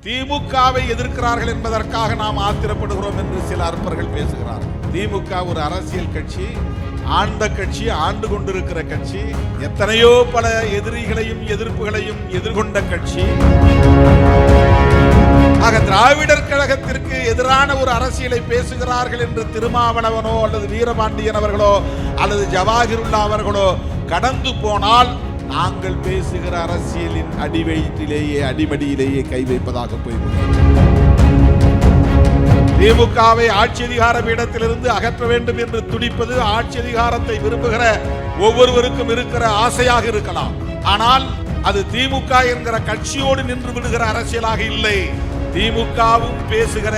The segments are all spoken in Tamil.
திமுகவை எதிர்க்கிறார்கள் என்பதற்காக நாம் ஆத்திரப்படுகிறோம் என்று சில அற்பர்கள் பேசுகிறார்கள். திமுக ஒரு அரசியல் கட்சி, ஆண்ட கட்சி, ஆண்டு கொண்டிருக்கிற கட்சி, எத்தனையோ பல எதிரிகளையும் எதிர்ப்புகளையும் எதிர்கொண்ட கட்சி. ஆக திராவிடர் கழகத்திற்கு எதிரான ஒரு அரசியலை பேசுகிறார்கள் என்று திருமாவளவனோ அல்லது வீரபாண்டியன் அவர்களோ அல்லது ஜவாஹிருல்லா அவர்களோ கடந்து போனால் நாங்கள் பேசுகிற அரசியலின் அடிவயிற்றிலேயே அடிமடியிலேயே கை வைப்பதாக போய்விடும். திமுகவை ஆட்சி அதிகார பீடத்திலிருந்து அகற்ற வேண்டும் என்று துடிப்பது ஆட்சி அதிகாரத்தை விரும்புகிற ஒவ்வொருவருக்கும் இருக்கிற ஆசையாக இருக்கலாம். ஆனால் அது திமுக என்கிற கட்சியோடு நின்று விடுகிற அரசியலாக இல்லை. திமுகவும் பேசுகிற,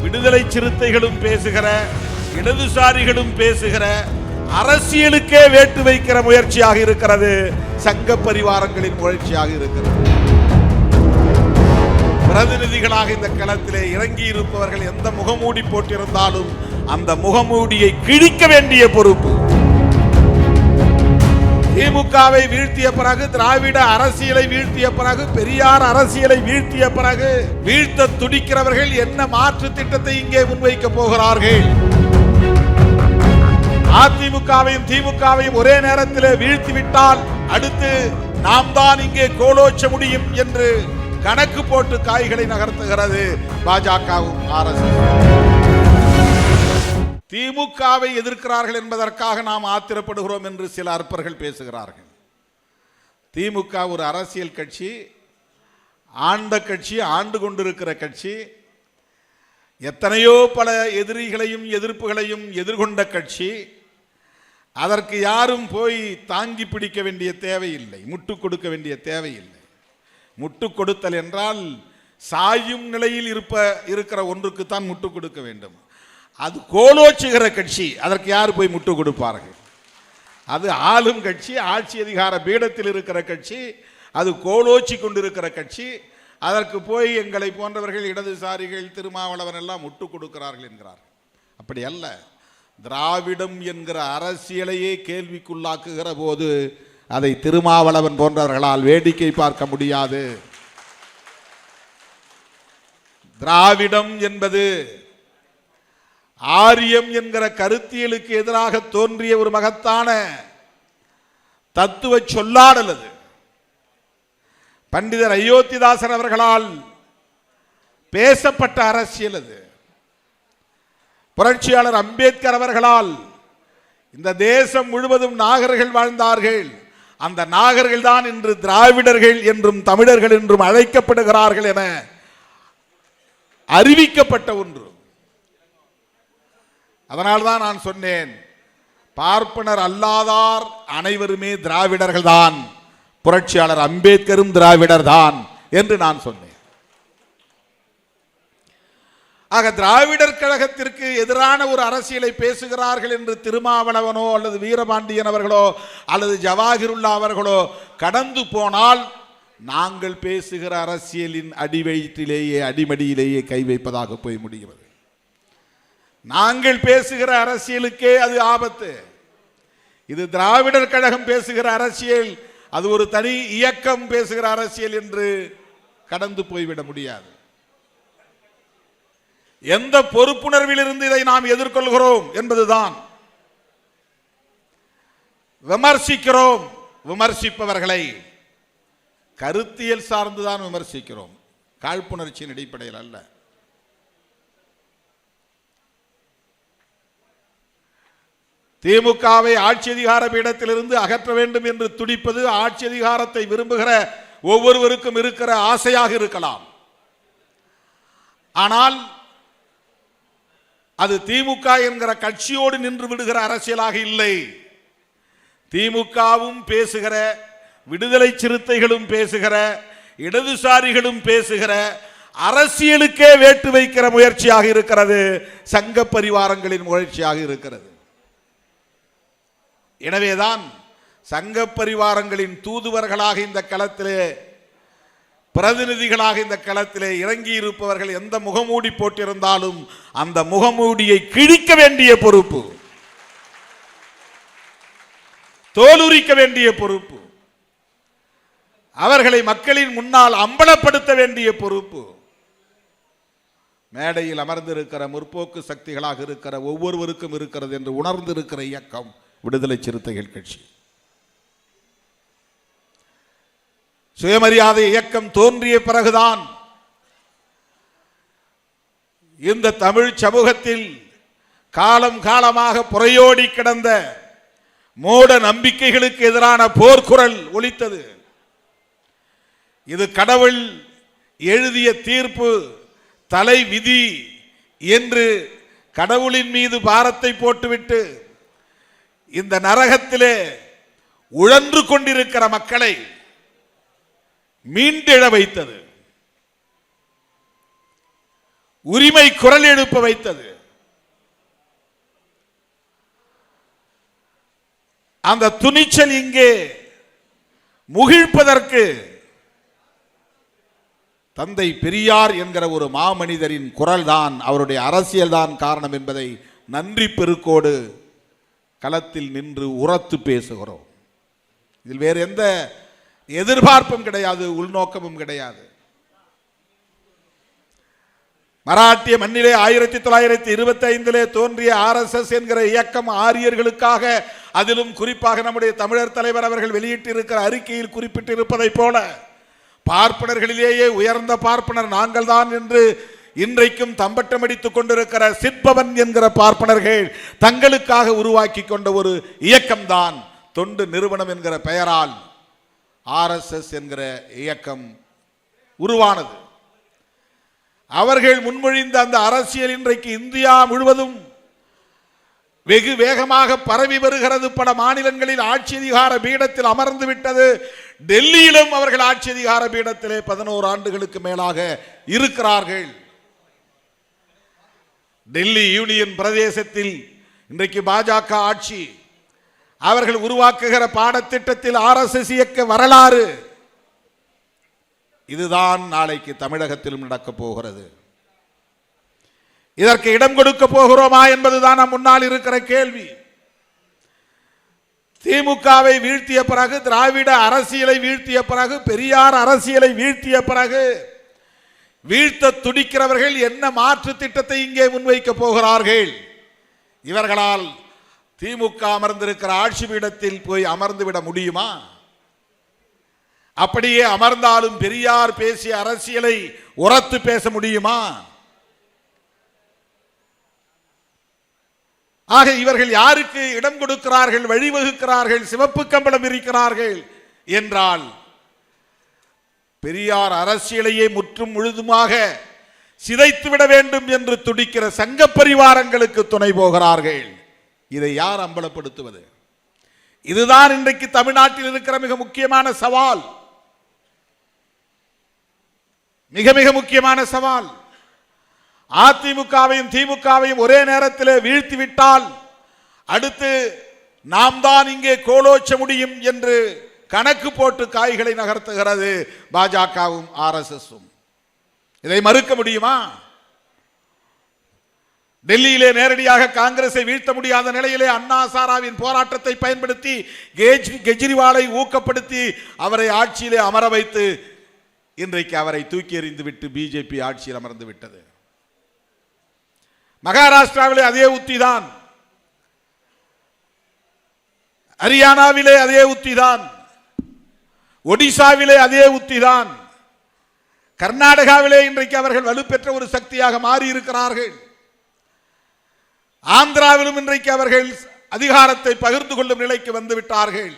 விடுதலை சிறுத்தைகளும் பேசுகிற, இடதுசாரிகளும் பேசுகிற அரசியலுக்கே வேட்டு வைக்கிற முயற்சியாக இருக்கிறது. சங்க பரிவாரங்களின் முயற்சியாக இருக்கிறது. பிரதிநிதிகளாக இந்த களத்திலே இறங்கி இருப்பவர்கள் எந்த முகமூடி போட்டிருந்தாலும் அந்த முகமூடியை கிழிக்க வேண்டிய பொறுப்பு. திமுகவை வீழ்த்திய பிறகு, திராவிட அரசியலை வீழ்த்திய பிறகு, பெரியார் அரசியலை வீழ்த்திய பிறகு வீழ்த்த துடிக்கிறவர்கள் என்ன மாற்று திட்டத்தை இங்கே முன்வைக்க போகிறார்கள்? அதிமுகவையும் திமுகவையும் ஒரே நேரத்தில் வீழ்த்திவிட்டால் அடுத்து நாம் தான் இங்கே கோலோச்ச முடியும் என்று கணக்கு போட்டு காய்களை நகர்த்துகிறது பாஜகவும் ஆர்எஸ்எஸ். திமுகவை எதிர்க்கிறார்கள் என்பதற்காக நாம் ஆத்திரப்படுகிறோம் என்று சில அற்பர்கள் பேசுகிறார்கள். திமுக ஒரு அரசியல் கட்சி, ஆண்ட கட்சி, ஆண்டு கொண்டிருக்கிற கட்சி, எத்தனையோ பல எதிரிகளையும் எதிர்ப்புகளையும் எதிர்கொண்ட கட்சி. அதற்கு யாரும் போய் தாங்கி பிடிக்க வேண்டிய தேவையில்லை, முட்டு கொடுக்க வேண்டிய தேவையில்லை. முட்டு கொடுத்தல் என்றால் சாயும் நிலையில் இருக்கிற ஒன்றுக்கு தான் முட்டு கொடுக்க வேண்டும். அது கோலோச்சுகிற கட்சி, அதற்கு யார் போய் முட்டு கொடுப்பார்கள்? அது ஆளும் கட்சி, ஆட்சி அதிகார பீடத்தில் இருக்கிற கட்சி, அது கோலோச்சி கொண்டிருக்கிற கட்சி. அதற்கு போய் எங்களை போன்றவர்கள் இடதுசாரிகள், திருமாவளவன் எல்லாம் முட்டு கொடுக்கிறார்கள் என்கிறார். அப்படி அல்ல. திராவிடம் என்கிற அரசியலையே கேள்விக்குள்ளாக்குகிற போது அதை திருமாவளவன் போன்றவர்களால் வேடிக்கை பார்க்க முடியாது. திராவிடம் என்பது ஆரியம் என்கிற கருத்தியலுக்கு எதிராக தோன்றிய ஒரு மகத்தான தத்துவ சொல்லாடல். அது பண்டிதர் அயோத்திதாசர் அவர்களால் பேசப்பட்ட அரசியல். அது புரட்சியாளர் அம்பேத்கர் அவர்களால் இந்த தேசம் முழுவதும் நாகர்கள் வாழ்ந்தார்கள். அந்த நாகர்கள் தான் இன்று திராவிடர்கள் என்றும் தமிழர்கள் என்றும் அழைக்கப்படுகிறார்கள் என அறிவிக்கப்பட்ட ஒன்று. அதனால்தான் நான் சொன்னேன், பார்ப்பனர் அல்லாதார் அனைவருமே திராவிடர்கள் தான், புரட்சியாளர் அம்பேத்கரும் திராவிடர் தான் என்று நான் சொன்னேன். ஆக திராவிடர் கழகத்திற்கு எதிரான ஒரு அரசியலை பேசுகிறார்கள் என்று திருமாவளவனோ அல்லது வீரபாண்டியன் அவர்களோ அல்லது ஜவாஹிருல்லா அவர்களோ கடந்து போனால் நாங்கள் பேசுகிற அரசியலின் அடிவயிற்றிலேயே அடிமடியிலேயே கை வைப்பதாக போய் முடிகிறது. நாங்கள் பேசுகிற அரசியலுக்கே அது ஆபத்து. இது திராவிடர் கழகம் பேசுகிற அரசியல், அது ஒரு தனி இயக்கம் பேசுகிற அரசியல் என்று கடந்து போய்விட முடியாது. எந்த பொறுப்புணர்வில் இருந்து இதை நாம் எதிர்கொள்கிறோம் என்பதுதான். விமர்சிக்கிறோம், விமர்சிப்பவர்களை கருத்தியல் சார்ந்துதான் விமர்சிக்கிறோம், காழ்ப்புணர்ச்சியின் அடிப்படையில் அல்ல. திமுகவை ஆட்சி அதிகார பீடத்திலிருந்து அகற்ற வேண்டும் என்று துடிப்பது ஆட்சி அதிகாரத்தை விரும்புகிற ஒவ்வொருவருக்கும் இருக்கிற ஆசையாக இருக்கலாம். ஆனால் அது திமுக என்கிற கட்சியோடு நின்று விடுகிற அரசியலாக இல்லை. திமுகவும் பேசுகிற, விடுதலை சிறுத்தைகளும் பேசுகிற, இடதுசாரிகளும் பேசுகிற அரசியலுக்கே வேட்டு வைக்கிற முயற்சியாக இருக்கிறது. சங்க பரிவாரங்களின் முயற்சியாக இருக்கிறது. எனவேதான் சங்க பரிவாரங்களின் தூதுவர்களாக இந்த களத்திலே, பிரதிநிதிகளாக இந்த களத்திலே இறங்கி இருப்பவர்கள் எந்த முகமூடி போட்டிருந்தாலும் அந்த முகமூடியை கிழிக்க வேண்டிய பொறுப்பு, தோலுரிக்க வேண்டிய பொறுப்பு, அவர்களை மக்களின் முன்னால் அம்பலப்படுத்த வேண்டிய பொறுப்பு மேடையில் அமர்ந்திருக்கிற முற்போக்கு சக்திகளாக இருக்கிற ஒவ்வொருவருக்கும் இருக்கிறது என்று உணர்ந்திருக்கிற இயக்கம் விடுதலை சிறுத்தைகள் கட்சி. சுயமரியாதை இயக்கம் தோன்றிய பிறகுதான் இந்த தமிழ் சமூகத்தில் காலம் காலமாக புறையோடி கிடந்த மூட நம்பிக்கைகளுக்கு எதிரான போர்க்குரல் ஒலித்தது. இது கடவுள் எழுதிய தீர்ப்பு, தலை விதி என்று கடவுளின் மீது பாரத்தை போட்டுவிட்டு இந்த நரகத்திலே உழன்று கொண்டிருக்கிற மக்களை மீண்டெழ வைத்தது, உரிமை குரல் எழுப்ப வைத்தது. அந்த துணிச்சல் இங்கே முகிழ்ப்பதற்கு தந்தை பெரியார் என்கிற ஒரு மாமனிதரின் குரல் தான், அவருடைய அரசியல் தான் காரணம் என்பதை நன்றி பெருக்கோடு களத்தில் நின்று உரத்து பேசுகிறோம். இதில் வேறு எந்த எதிர்பார்ப்பும் கிடையாது, உள்நோக்கமும் கிடையாது. மராட்டிய மண்ணிலே 1925 தோன்றிய RSS என்கிற இயக்கம் ஆரியர்களுக்காக, அதிலும் குறிப்பாக நம்முடைய தமிழர் தலைவர் அவர்கள் வெளியிட்டிருக்கிற அறிக்கையில் குறிப்பிட்டிருப்பதை போல பார்ப்பனர்களிலேயே உயர்ந்த பார்ப்பனர் நாங்கள் தான் என்று இன்றைக்கும் தம்பட்டம் அடித்துக் கொண்டிருக்கிற சிற்பவன் என்கிற பார்ப்பனர்கள் தங்களுக்காக உருவாக்கி கொண்ட ஒரு இயக்கம்தான் தொண்டு நிறுவனம் என்கிற பெயரால் RSS என்கிற இயக்கம் உருவானது. அவர்கள் முன்மொழிந்த அந்த அரசியல் இன்றைக்கு இந்தியா முழுவதும் வெகு வேகமாக பரவி வருகிறது. பல மாநிலங்களில் ஆட்சி அதிகார பீடத்தில் அமர்ந்து விட்டது. டெல்லியிலும் அவர்கள் ஆட்சி அதிகார பீடத்திலே 11 ஆண்டுகளுக்கு மேலாக இருக்கிறார்கள். டெல்லி யூனியன் பிரதேசத்தில் இன்றைக்கு பாஜக ஆட்சி. அவர்கள் உருவாக்குகிற பாடத்திட்டத்தில் RSS இயக்க வரலாறு இதுதான் நாளைக்கு தமிழகத்திலும் நடக்கப் போகிறது. இதற்கு இடம் கொடுக்க போகிறோமா என்பதுதான் நம் முன்னால் இருக்கிற கேள்வி. திமுகவை வீழ்த்திய பிறகு, திராவிட அரசியலை வீழ்த்திய பிறகு, பெரியார் அரசியலை வீழ்த்திய பிறகு வீழ்த்த துடிக்கிறவர்கள் என்ன மாற்று திட்டத்தை இங்கே முன்வைக்க போகிறார்கள்? இவர்களால் திமுக அமர்ந்திருக்கிற ஆட்சி பீடத்தில் போய் அமர்ந்துவிட முடியுமா? அப்படியே அமர்ந்தாலும் பெரியார் பேசிய அரசியலை உரத்து பேச முடியுமா? ஆக இவர்கள் யாருக்கு இடம் கொடுக்கிறார்கள், வழிவகுக்கிறார்கள், சிவப்பு கம்பளம் இருக்கிறார்கள் என்றால் பெரியார் அரசியலையே முற்றும் முழுதுமாக சிதைத்துவிட வேண்டும் என்று துடிக்கிற சங்க பரிவாரங்களுக்கு துணை போகிறார்கள். இதை யார் அம்பலப்படுத்துவது? இதுதான் இன்றைக்கு தமிழ்நாட்டில் இருக்கிற மிக முக்கியமான சவால். மிக மிக முக்கியமான சவால். அதிமுகவையும் திமுகவையும் ஒரே நேரத்தில் வீழ்த்திவிட்டால் அடுத்து நாம் தான் இங்கே கோலோச்ச முடியும் என்று கணக்கு போட்டு காய்களை நகர்த்துகிறது பாஜகவும் RSSம். இதை மறுக்க முடியுமா? டெல்லியிலே நேரடியாக காங்கிரஸை வீழ்த்த முடியாத நிலையிலே அண்ணா சாராவின் போராட்டத்தை பயன்படுத்தி கெஜ்ரிவாலை ஊக்கப்படுத்தி அவரை ஆட்சியிலே அமர வைத்து இன்றைக்கு அவரை தூக்கி எறிந்து விட்டு பிஜேபி ஆட்சியில் அமர்ந்து விட்டது. மகாராஷ்டிராவிலே அதே உத்திதான், ஹரியானாவிலே அதே உத்திதான், ஒடிசாவிலே அதே உத்திதான், கர்நாடகாவிலே இன்றைக்கு அவர்கள் வலுப்பெற்ற ஒரு சக்தியாக மாறி இருக்கிறார்கள். ஆந்திராவிலும் இன்றைக்கு அவர்கள் அதிகாரத்தை பகிர்ந்து கொள்ளும் நிலைக்கு வந்து விட்டார்கள்.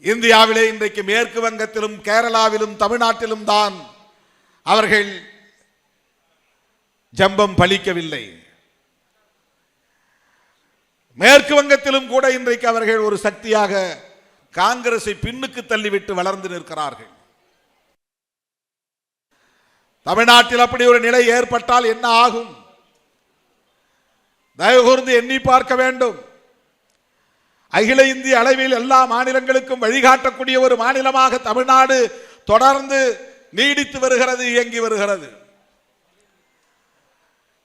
இந்தியாவிலே இன்றைக்கு மேற்கு வங்கத்திலும் கேரளாவிலும் தமிழ்நாட்டிலும் தான் அவர்கள் ஜம்பம் பலிக்கவில்லை. மேற்கு வங்கத்திலும் கூட இன்றைக்கு அவர்கள் ஒரு சக்தியாக காங்கிரஸை பின்னுக்கு தள்ளிவிட்டு வளர்ந்து நிற்கிறார்கள். தமிழ்நாட்டில் அப்படி ஒரு நிலை ஏற்பட்டால் என்ன ஆகும்? தயவு கூர்ந்து எண்ணி பார்க்க வேண்டும். அகில இந்திய அளவில் எல்லா மாநிலங்களுக்கும் வழிகாட்டக்கூடிய ஒரு மாநிலமாக தமிழ்நாடு தொடர்ந்து நீடித்து வருகிறது, இயங்கி வருகிறது.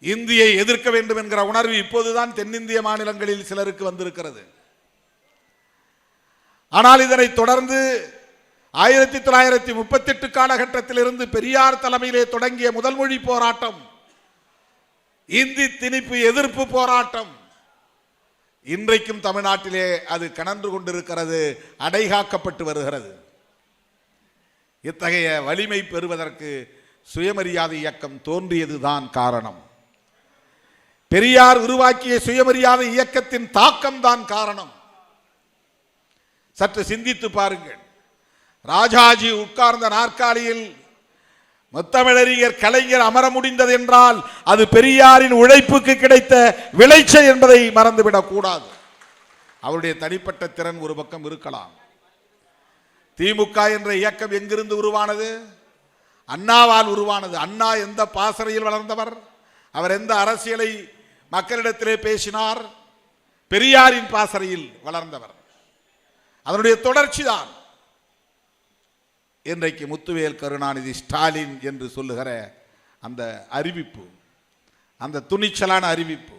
இந்தியை எதிர்க்க வேண்டும் என்கிற உணர்வு இப்போதுதான் தென்னிந்திய மாநிலங்களில் சிலருக்கு வந்திருக்கிறது. ஆனால் இதனை தொடர்ந்து 1938 காலகட்டத்திலிருந்து பெரியார் தலைமையிலே தொடங்கிய முதல் மொழி போராட்டம், இந்தி திணிப்பு எதிர்ப்பு போராட்டம் இன்றைக்கும் தமிழ்நாட்டிலே அது கனன்று கொண்டிருக்கிறது, அடைகாக்கப்பட்டு வருகிறது. இத்தகைய வலிமை பெறுவதற்கு சுயமரியாதை இயக்கம் தோன்றியதுதான் காரணம். பெரியார் உருவாக்கிய சுயமரியாதை இயக்கத்தின் தாக்கம் தான் காரணம். சற்று சிந்தித்து பாருங்கள். ராஜாஜி உட்கார்ந்த நாற்காலியில் முத்தமிழறிஞர் கலைஞர் அமர முடிந்தது என்றால் அது பெரியாரின் உழைப்புக்கு கிடைத்த விளைச்சல் என்பதை மறந்துவிடக் கூடாது. அவருடைய தனிப்பட்ட திறன் ஒரு பக்கம் இருக்கலாம். திமுக என்ற இயக்கம் எங்கிருந்து உருவானது? அண்ணாவால் உருவானது. அண்ணா எந்த பாசறையில் வளர்ந்தவர்? அவர் எந்த அரசியலை மக்களிடத்திலே பேசினார்? பெரியாரின் பாசறையில் வளர்ந்தவர். அதனுடைய தொடர்ச்சி தான் இன்றைக்கு முத்துவேல் கருணாநிதி ஸ்டாலின் என்று சொல்லுகிற அந்த அறிவிப்பு, அந்த துணிச்சலான அறிவிப்பு.